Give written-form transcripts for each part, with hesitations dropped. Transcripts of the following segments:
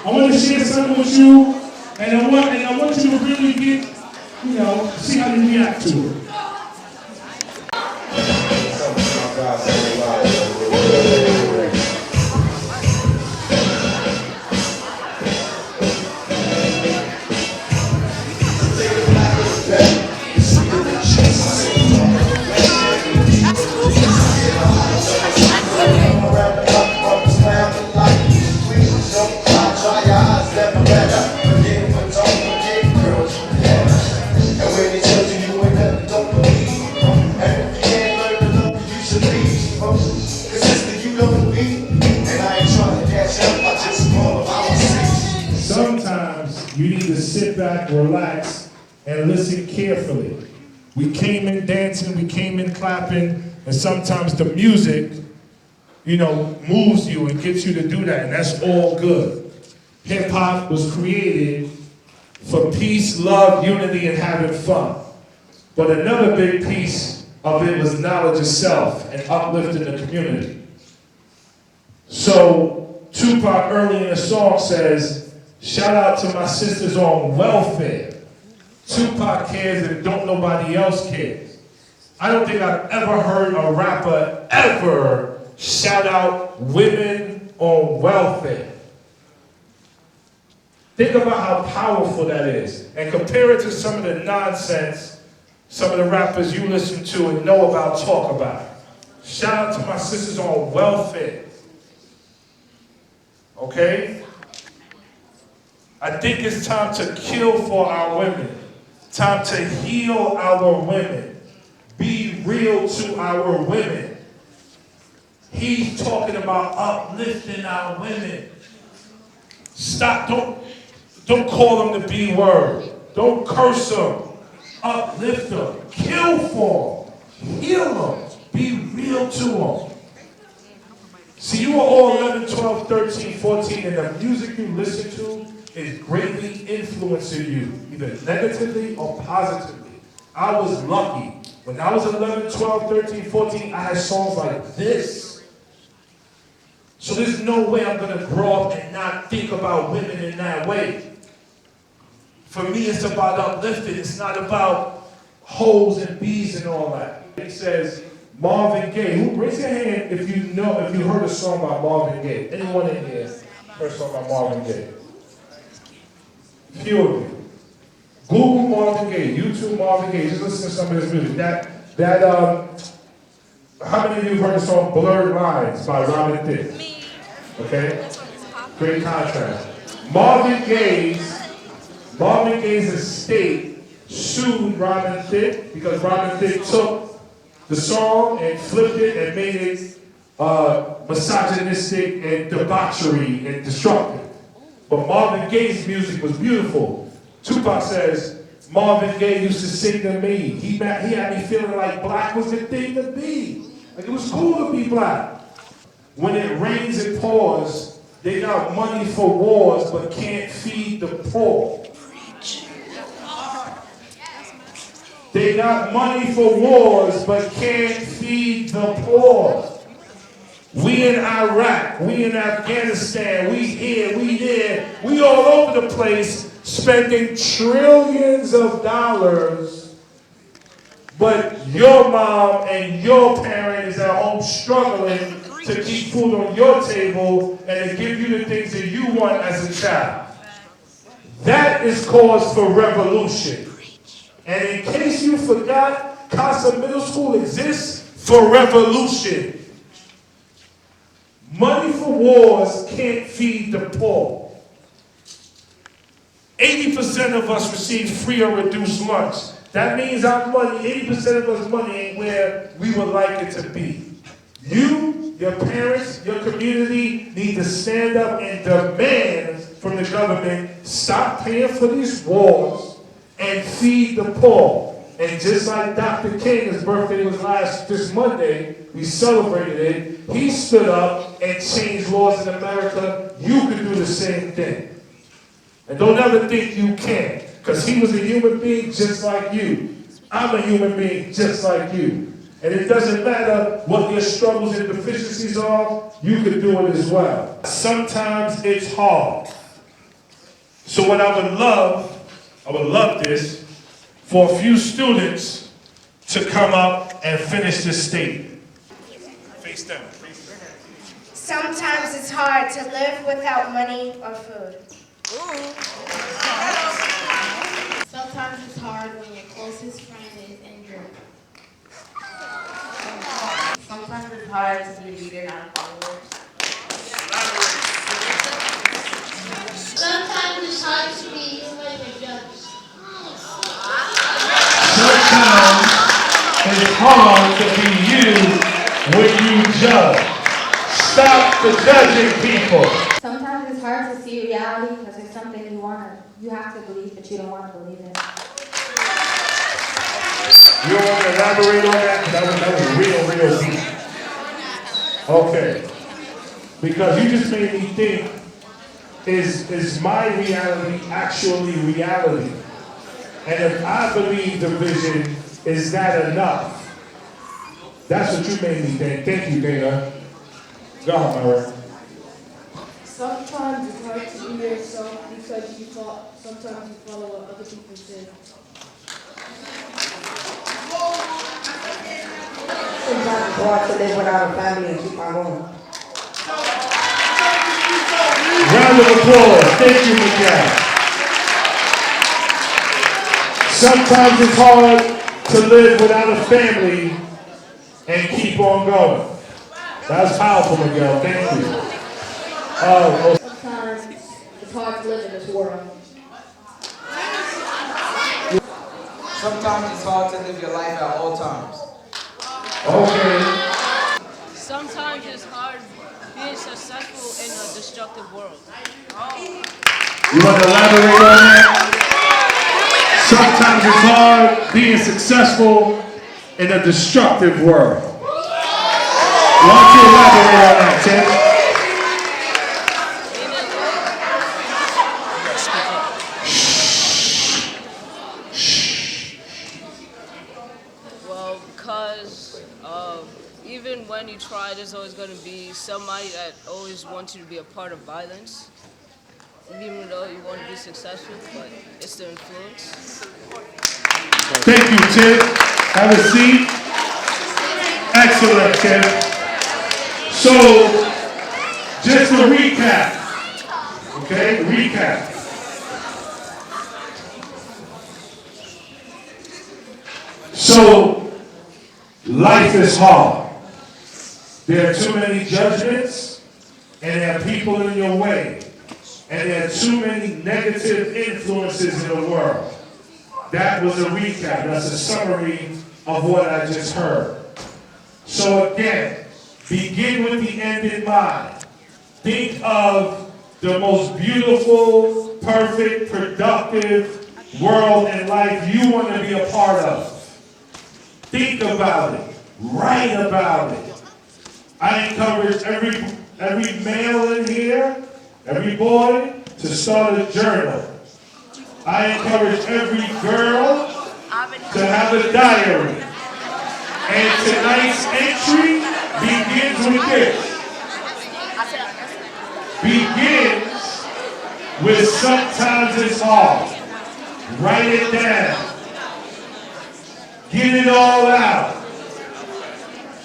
I want to share something with you, and I want you to really get, see how you react to it. Sometimes you need to sit back, relax, and listen carefully. We came in dancing, we came in clapping, and sometimes the music, moves you and gets you to do that, and that's all good. Hip hop was created for peace, love, unity, and having fun. But another big piece of it was knowledge of self and uplifting the community. So Tupac early in the song says, shout out to my sisters on welfare. Tupac cares and don't nobody else cares. I don't think I've ever heard a rapper ever shout out women on welfare. Think about how powerful that is and compare it to some of the nonsense some of the rappers you listen to and know about talk about. Shout out to my sisters on welfare. Okay? I think it's time to kill for our women. Time to heal our women. Be real to our women. He's talking about uplifting our women. Stop, don't call them the B word. Don't curse them. Uplift them. Kill for them. Heal them. Be real to them. See, you are all 11, 12, 13, 14, and the music you listen to is greatly influencing you, either negatively or positively. I was lucky. When I was 11, 12, 13, 14, I had songs like this. So there's no way I'm going to grow up and not think about women in that way. For me, it's about uplifting. It's not about hoes and bees and all that. It says Marvin Gaye. Who raise your hand if you heard a song by Marvin Gaye? Anyone in here heard a song by Marvin Gaye? Few of you. Google Marvin Gaye, YouTube Marvin Gaye. Just listen to some of his music. How many of you have heard the song Blurred Lines by Robin Thicke? Me. Okay? Great contrast. Marvin Gaye's estate sued Robin Thicke because Robin Thicke took the song and flipped it and made it misogynistic and debauchery and destructive. But Marvin Gaye's music was beautiful. Tupac says, Marvin Gaye used to sing to me. He had me feeling like black was the thing to be. Like it was cool to be black. When it rains and pours, they got money for wars but can't feed the poor. They got money for wars but can't feed the poor. We in Iraq, we in Afghanistan, we here, we there, we all over the place spending trillions of dollars, but your mom and your parent is at home struggling to keep food on your table and to give you the things that you want as a child. That is cause for revolution. And in case you forgot, Casa Middle School exists for revolution. Money for wars can't feed the poor. 80% of us receive free or reduced lunch. That means our money, 80% of us money ain't where we would like it to be. You, your parents, your community need to stand up and demand from the government, stop paying for these wars and feed the poor. And just like Dr. King, his birthday was this Monday, we celebrated it. He stood up and changed laws in America. You can do the same thing. And don't ever think you can't, because he was a human being just like you. I'm a human being just like you. And it doesn't matter what your struggles and deficiencies are, you can do it as well. Sometimes it's hard. So what I would love this, for a few students to come up and finish this statement. Face down, face down. Sometimes it's hard to live without money or food. Sometimes it's hard when your closest friend is injured. Sometimes it's hard to be a leader, not a follower. Sometimes it's hard to be like a judge. Sometimes it's hard to be you when you judge. Stop the judging people. Sometimes it's hard to see reality because it's something you have to believe, but you don't want to believe it. You want to elaborate on that? That was real deep. Okay. Because you just made me think, is my reality actually reality? And if I believe the vision, is that enough? That's what you made me think. Thank you, Dana. Go on, Myra. Sometimes it's hard to be yourself because sometimes you follow what other people say. Sometimes it's hard to live without a family and keep on going. Round of applause. Thank you, Miguel. Sometimes it's hard to live without a family and keep on going. That's powerful, Miguel. Thank you. Sometimes it's hard to live in this world. Sometimes it's hard to live your life at all times. Okay. Sometimes it's hard being successful in a destructive world. You want to elaborate on that? Sometimes it's hard being successful in a destructive world. Why don't you elaborate on that, Tim? Well, because even when you try, there's always going to be somebody that always wants you to be a part of violence. Even though you want to be successful, but it's the influence. Thank you, Tim. Have a seat. Excellent, Tim. So, just to recap. Okay, recap. So, life is hard. There are too many judgments, and there are people in your way. And there are too many negative influences in the world. That was a recap. That's a summary of what I just heard. So again, begin with the end in mind. Think of the most beautiful, perfect, productive world and life you want to be a part of. Think about it. Write about it. I encourage every male in here, every boy, to start a journal. I encourage every girl to have a diary. And tonight's entry begins with this. Begins with sometimes it's hard. Write it down. Get it all out.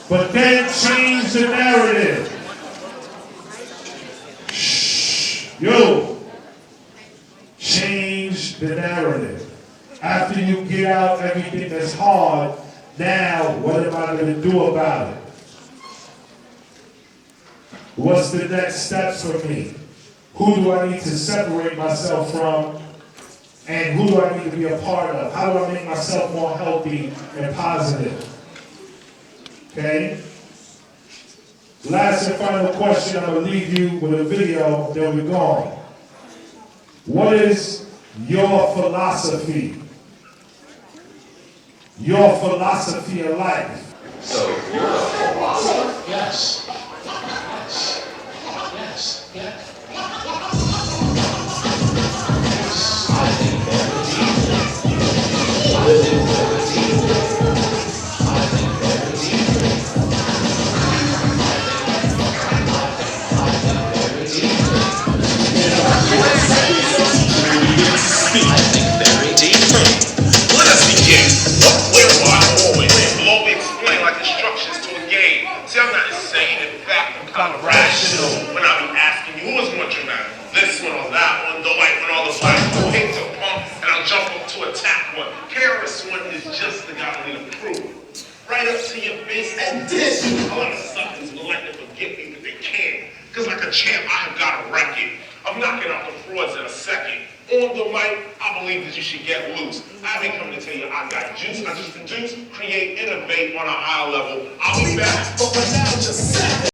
But then change the narrative. Yo, change the narrative. After you get out everything that's hard, now what am I going to do about it? What's the next steps for me? Who do I need to separate myself from? And who do I need to be a part of? How do I make myself more healthy and positive? Okay? Last and final question, I'm going to leave you with a video, then we're going. What is your philosophy? Your philosophy of life. So you're a philosopher? Yes. Yes. Yes. Yes. I think very deeply. I think very deeply. I think very deeply. I think very deeply. kind of rational when I be asking you who was more dramatic, this one or that one, the white one or the black one, hate to pump, and I'll jump up to attack one. Harris one is just the guy who need approval. Right up to your face and this. A lot of suckers would like to forget me, but they can't. Because like a champ, I have got a record of knocking out the frauds in a second. On the mic, I believe that you should get loose. I ain't coming to tell you I got juice. I just produce, create, innovate on a high level. I'll be back.